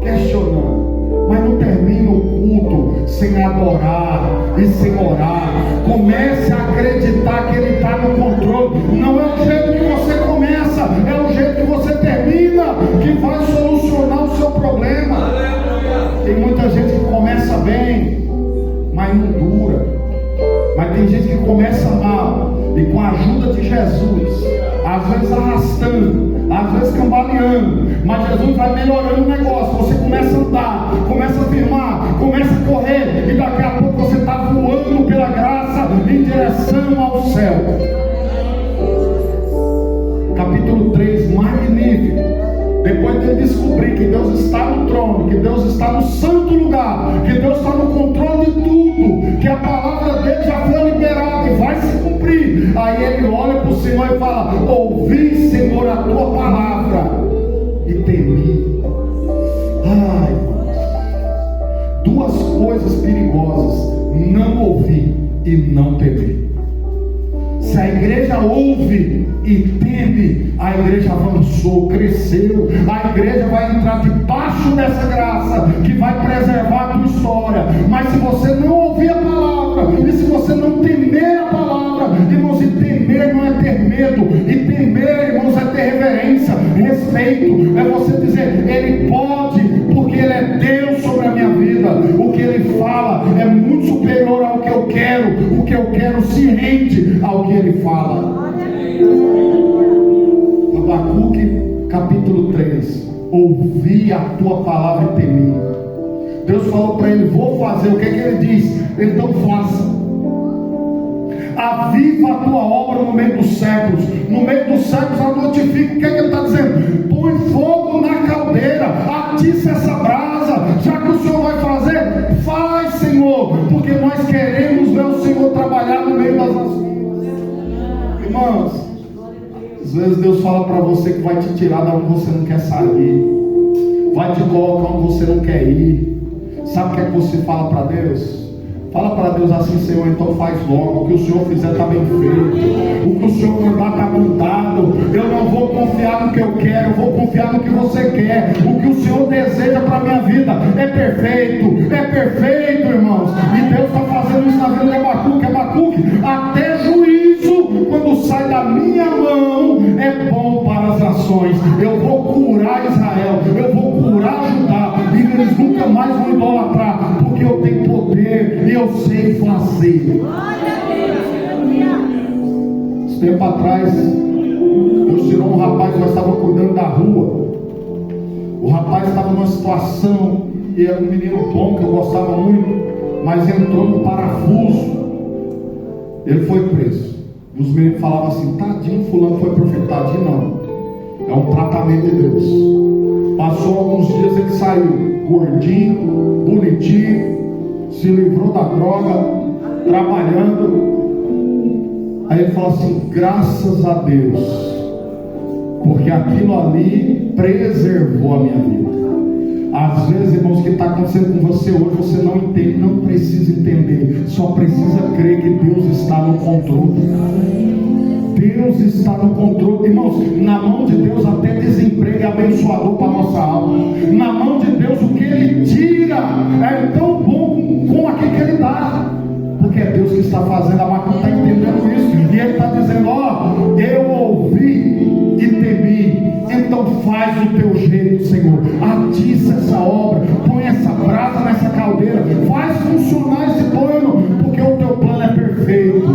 questionando, mas não termina o culto sem adorar e sem orar. Comece a acreditar que Ele está no controle. Não é o jeito que você começa, é o jeito que você termina que vai solucionar o seu problema. Tem muita gente que começa bem, mas não dura. Mas tem gente que começa mal, e com a ajuda de Jesus, às vezes arrastando, às vezes cambaleando, mas Jesus vai melhorando o negócio. Você começa a andar, começa a firmar, começa a correr, e daqui a pouco você está voando pela graça em direção ao céu. Capítulo 3, magnífico. Depois de descobrir que Deus está no trono, que Deus está no santo lugar, que Deus está no controle de tudo, que a palavra dele já foi liberada e vai se cumprir, aí ele olha para o Senhor e fala: ouvi, Senhor, a tua palavra e temi. Ai, duas coisas perigosas: não ouvir e não temer. Se a igreja ouve e teme, a igreja avançou, cresceu. A igreja vai entrar debaixo dessa graça que vai preservar a tua história. Mas se você não ouvir a palavra, e se você não temer a palavra, irmãos, e temer não é ter medo, e temer, irmãos, é ter reverência, respeito, é você dizer: Ele pode, porque Ele é Deus sobre a minha vida. O que Ele fala é muito superior ao que eu quero. O que eu quero se rende ao que Ele fala. Abacuque, capítulo 3. Ouvi a tua palavra e temi. Deus falou para ele: vou fazer. O que ele diz? Então faça. Aviva a tua obra no meio dos séculos. No meio dos séculos a notifica. O que ele está dizendo? Põe fogo na caldeira, atiça essa brasa. Já que o Senhor vai fazer, faz, Senhor, porque nós queremos ver o Senhor trabalhar no meio das nações. Irmãos, às vezes Deus fala para você que vai te tirar da onde você não quer sair, vai te colocar onde você não quer ir. Sabe o que é que você fala para Deus? Fala para Deus assim: Senhor, então faz logo. O que o Senhor fizer está bem feito. O que o Senhor mandar está mandado. Eu não vou confiar confiar no que eu quero, eu vou confiar no que você quer. O que o Senhor deseja para a minha vida é perfeito, irmãos. E Deus está fazendo isso na vida de Abacuque. Até juízo, quando sai da minha mão, é bom para as nações. Eu vou curar Israel, eu vou curar Judá, e eles nunca mais vão idolatrar, porque eu tenho poder e eu sei fazer. Esse tempo atrás, Deus tirou um rapaz, nós estávamos cuidando da rua. O rapaz estava numa situação, e era um menino bom, que eu gostava muito, mas entrou no parafuso. Ele foi preso. E os meninos falavam assim: tadinho, fulano foi profeta. Tadinho não, é um tratamento de Deus. Passou alguns dias, ele saiu gordinho, bonitinho, se livrou da droga, trabalhando. Aí ele falou assim: graças a Deus, porque aquilo ali preservou a minha vida. Às vezes, irmãos, o que está acontecendo com você hoje, você não entende, não precisa entender, só precisa crer que Deus está no controle. Deus está no controle, irmãos. Na mão de Deus até desemprego é abençoador para a nossa alma. Na mão de Deus o que Ele tira é tão bom como aquilo que Ele dá, porque é Deus que está fazendo. A Abacuque está entendendo isso, e Ele está dizendo: ó, eu ouvi e temi, então faz do teu jeito, Senhor. Atiça essa obra, põe essa brasa nessa caldeira, faz funcionar esse plano, porque o teu plano é perfeito.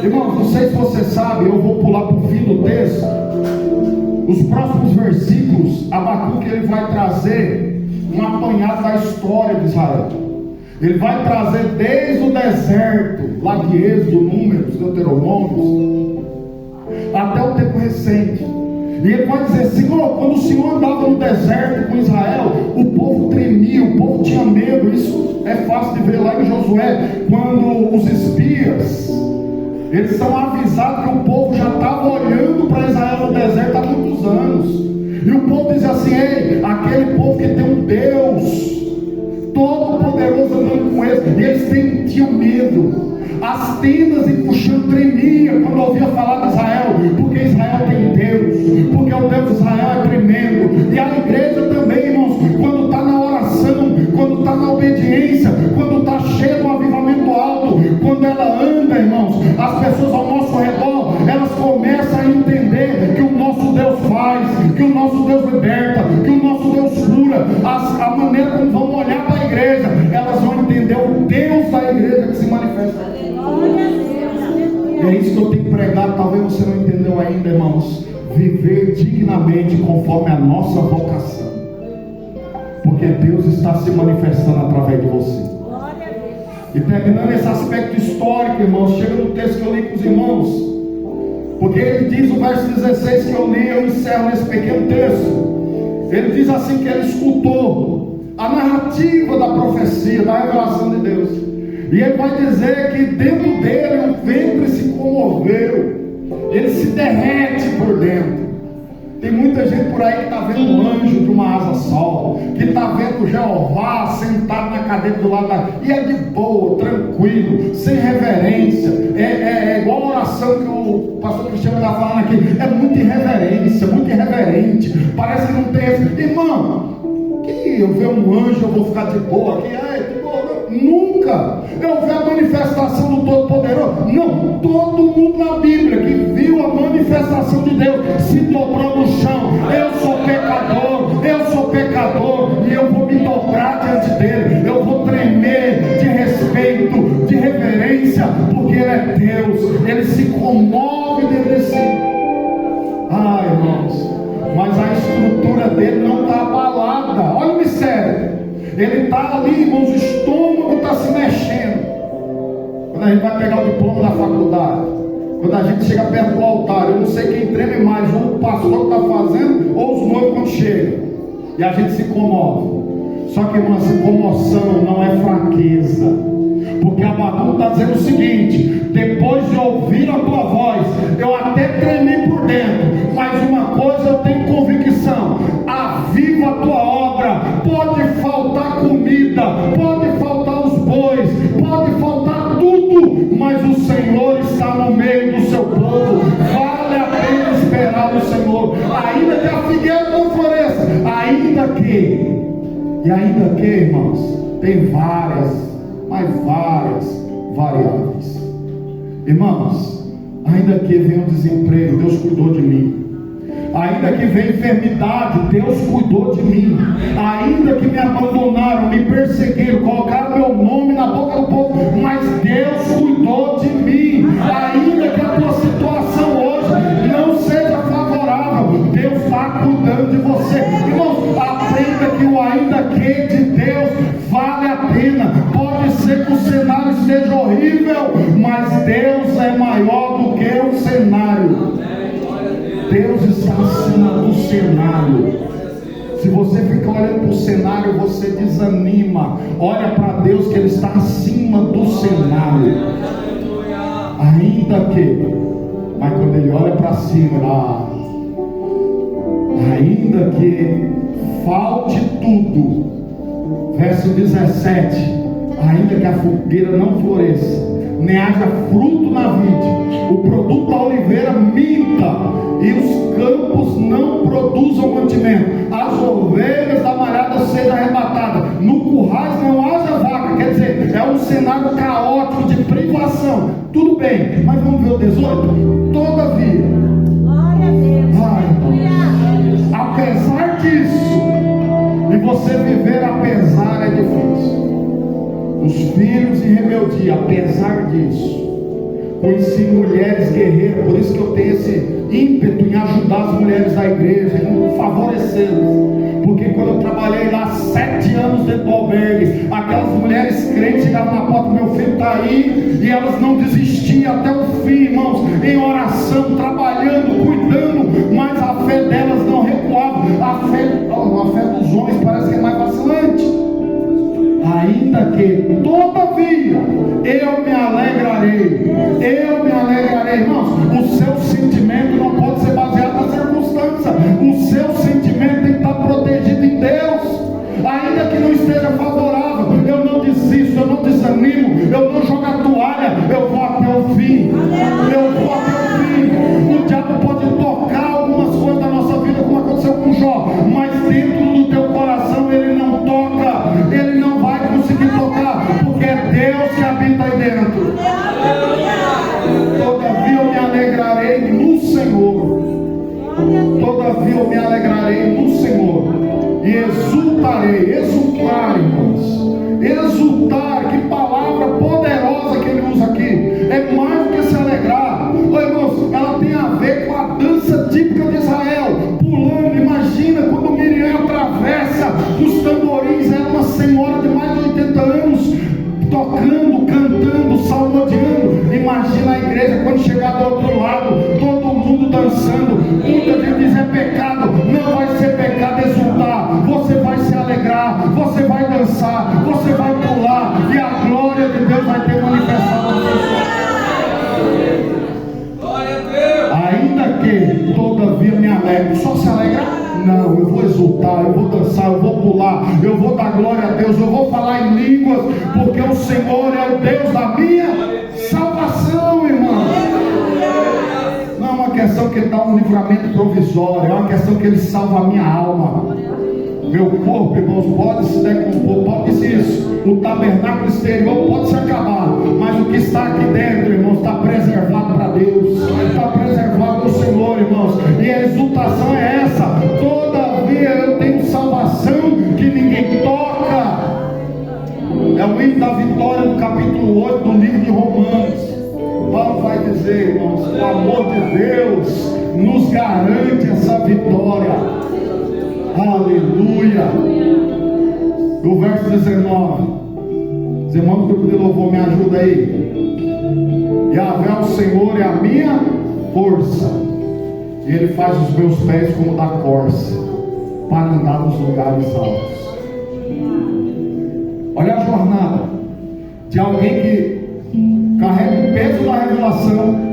Irmãos, não sei se você sabe, eu vou pular para o fim do texto. Os próximos versículos, Abacuque ele vai trazer um apanhado da história de Israel. Ele vai trazer desde o deserto, lá de Êxodo, Números, Deuteronômios, até o tempo recente. E ele vai dizer: Senhor, quando o Senhor andava no deserto com Israel, o povo tremia, o povo tinha medo. Isso é fácil de ver lá em Josué, quando os espias, eles são avisados que o povo já estava olhando para Israel no deserto há muitos anos. E o povo diz assim: ei, aquele povo que tem um Deus todo poderoso andando com eles, e eles tinham medo. As tendas e puxando tremiam quando ouvia falar de Israel, porque Israel tem Deus, porque o Deus de Israel é tremendo. E a igreja também, irmãos, quando está na oração, quando está na obediência, quando está cheia de um avivamento alto, quando ela anda, irmãos, as pessoas ao nosso redor, elas começam a entender que o nosso Deus faz, que o nosso Deus liberta, que o nosso Deus cura. A maneira como vão olhar para a igreja, elas vão entender o Deus da igreja que se manifesta. E é isso que eu tenho pregado. Talvez você não entendeu ainda, irmãos. Viver dignamente conforme a nossa vocação, porque Deus está se manifestando através de você. E terminando esse aspecto histórico, irmãos, chega no texto que eu li com os irmãos, porque ele diz, o verso 16 que eu li, eu encerro nesse pequeno texto. Ele diz assim, que ele escutou a narrativa da profecia, da revelação de Deus. E ele vai dizer que dentro dele o ventre se comoveu, ele se derrete por dentro. Tem muita gente por aí que está vendo um anjo de uma asa só, que está vendo Jeová sentado na cadeira do lado da... E é de boa, tranquilo, sem reverência. É igual a oração que o pastor Cristiano está falando aqui. É muita irreverência, muito irreverente. Parece que não tem... Irmão, que eu ver um anjo eu vou ficar de boa aqui? De boa, não. Nunca. Eu vi a manifestação do Todo-Poderoso. Não, todo mundo na Bíblia que viu a manifestação de Deus se dobrou no chão. Eu sou pecador, e eu vou me dobrar diante dele. Eu vou tremer de respeito, de reverência, porque ele é Deus. Ele se comove dentro de si. Irmãos, mas a estrutura dele não está abalada. Olha o mistério. Ele está ali, irmãos, o estômago está se mexendo. Quando a gente vai pegar o diploma da faculdade, quando a gente chega perto do altar, eu não sei quem treme mais, ou o pastor que está fazendo, ou os noivos quando chegam. E a gente se comove. Só que, irmão, essa comoção não é fraqueza. Porque Abacuque está dizendo o seguinte: depois de ouvir a tua voz, eu até tremi por dentro, mas uma coisa eu tenho convicção: aviva a tua obra. Pode faltar comida, pode faltar os bois, pode faltar tudo, mas o Senhor está no meio do seu povo. Vale a pena esperar no E ainda que, irmãos, tem várias, mas várias variáveis. Irmãos, ainda que venha o desemprego, Deus cuidou de mim. Ainda que venha enfermidade, Deus cuidou de mim. Ainda que me abandonaram, me perseguiram, colocaram meu nome na boca do povo, mas Deus cuidou de mim. Ainda que a tua situação hoje não seja favorável, Deus está cuidando de você. Irmãos, aprenda que o ainda que de Deus vale a pena. Pode ser que o cenário esteja horrível, mas Deus é maior do que o cenário. Deus está acima do cenário. Se você fica olhando para o cenário, você desanima. Olha para Deus, que Ele está acima do cenário. Ainda que, mas quando Ele olha para cima, ainda que falte tudo, verso 17, ainda que a fogueira não floresça, nem haja fruto na vide, o produto da oliveira minta, e os campos não produzam mantimento, as ovelhas da malhada sejam arrebatadas, no currais não haja vaca. Quer dizer, é um cenário caótico de privação. Tudo bem, mas vamos ver o 18. Todavia, glória a Deus, apesar disso, e você viver apesar é difícil. Os filhos em rebeldia, apesar disso, conheci mulheres guerreiras. Por isso que eu tenho esse ímpeto em ajudar as mulheres da igreja, em favorecê-las. Porque quando eu trabalhei lá 7 anos dentro do albergue, aquelas mulheres crentes chegavam na porta: meu filho está aí, e elas não desistiam até o fim, irmãos, em oração, trabalhando, cuidando, mas a fé delas não recuava. A fé dos homens parece que é mais vacilante. Ainda que, todavia, eu me alegrarei, irmãos. O seu sentimento não pode ser baseado na circunstância, o seu sentimento tem que estar protegido em Deus. Ainda que não esteja favorável, eu não desisto, eu não desanimo, eu não jogo a toalha, eu vou até o fim, O diabo pode tocar algumas coisas da nossa vida, como aconteceu com Jó, mas dentro do teu coração ele não toca, ele não vai conseguir tocar, porque é Deus que habita aí dentro. Todavia eu me alegrarei no Senhor. Todavia eu me alegrarei no Senhor e exultarei. Exultar, irmãos, exultar, que palavra poderosa que ele usa aqui. É mais do que se alegrar. Irmãos, ela tem a ver com a dança típica de Israel, pulando. Imagina quando Miriam atravessa os tamborins. Era uma senhora de mais de 80 anos, tocando, cantando, salmodiando. Imagina a igreja quando chegar do outro lado, todo mundo dançando. Muita gente diz: é pecado. Não vai ser pecado exultar. Você vai se alegrar, você vai dançar, você vai pular, e a glória de Deus vai ter manifestado na sua vida. Ainda que, todavia, me alegre. Só se alegrar? Não, eu vou exultar, eu vou dançar, eu vou pular, eu vou dar glória a Deus, eu vou falar em línguas, porque o Senhor é o Deus da minha salvação, irmão. Não é uma questão que Ele dá um livramento provisório, é uma questão que Ele salva a minha alma. Meu corpo, irmãos, pode se decompor, pode ser isso. O tabernáculo exterior pode se acabar, mas o que está aqui dentro, irmãos, está preservado para Deus, está preservado no Senhor, irmãos. E a exultação é essa: todavia eu tenho salvação que ninguém toca. É o hino da vitória no capítulo 8 do livro de Romanos. Paulo vai dizer, irmãos, o amor de Deus nos garante essa vitória. Aleluia. Do verso 19, os irmãos do grupo de louvor, me ajuda aí. Yahvé, o Senhor, é a minha força, e Ele faz os meus pés como da corça, para andar nos lugares altos. Olha a jornada de alguém que carrega o peso da revelação,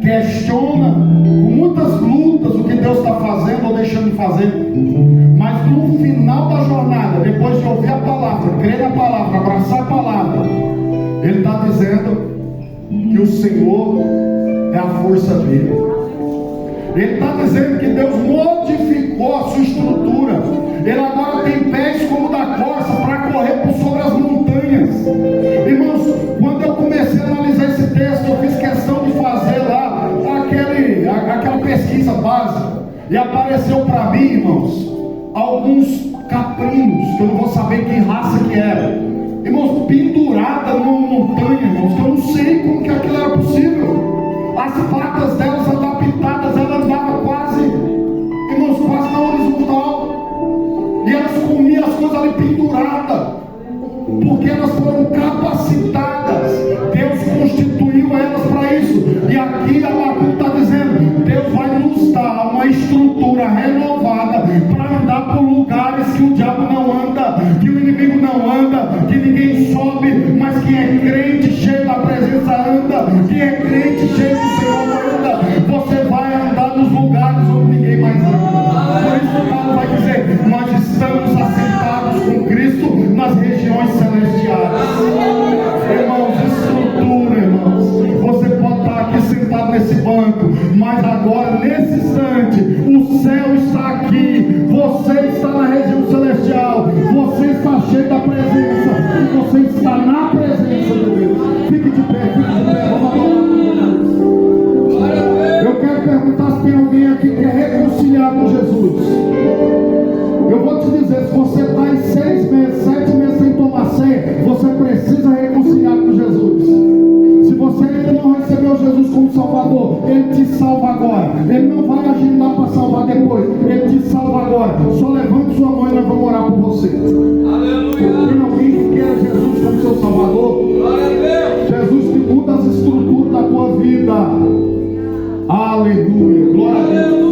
questiona com muitas lutas o que Deus está fazendo ou deixando de fazer, mas no final da jornada, depois de ouvir a palavra, crer na palavra, abraçar a palavra, ele está dizendo que o Senhor é a força dele. Ele está dizendo que Deus modificou a sua estrutura. Ele agora tem pés como da corça para correr por sobre as montanhas. Irmãos, quando eu comecei a analisar esse texto, eu fiz questão de fazer lá aquela pesquisa básica. E apareceu para mim, irmãos, alguns caprinos, que eu não vou saber que raça que era. Irmãos, pendurada numa montanha, irmãos, que eu não sei como que aquilo era possível. As patas delas adaptadas, ela andava quase, irmãos, quase na horizontal. E elas comiam as coisas ali penduradas, porque elas foram capacitadas. Deus constituiu elas para isso. E aqui Abacuque está dizendo: Deus vai nos dar uma estrutura renovada para andar por lugares que o diabo não anda, que o inimigo não anda, que ninguém sobe, mas quem é crente cheio da presença anda, quem é crente cheio do Senhor anda. Você vai andar nos lugares onde ninguém mais anda. Por isso Paulo vai dizer: nós estamos assentados com Cristo nas regiões celestiais. Irmãos, estrutura, irmãos. Você pode estar aqui sentado nesse banco, mas agora, nesse instante, o céu está aqui. Você está na região celestial. Você está cheio da presença. E você está na presença de Deus. Fique de pé, fique de pé. Vamos adorar. Eu quero perguntar se tem alguém aqui que quer reconciliar com Jesus. Eu vou te dizer, se você está em 6 meses, 7 meses sem tomar ceia, você precisa reconciliar com Jesus. Se você ainda não recebeu Jesus como Salvador, Ele te salva agora. Ele não vai agendar para salvar depois. Ele te salva agora. Só levante sua mão e nós vamos orar por você. Aleluia. Tem alguém que quer Jesus como seu Salvador? Glória a Deus. Jesus que muda as estruturas da tua vida. Aleluia. Glória a Deus.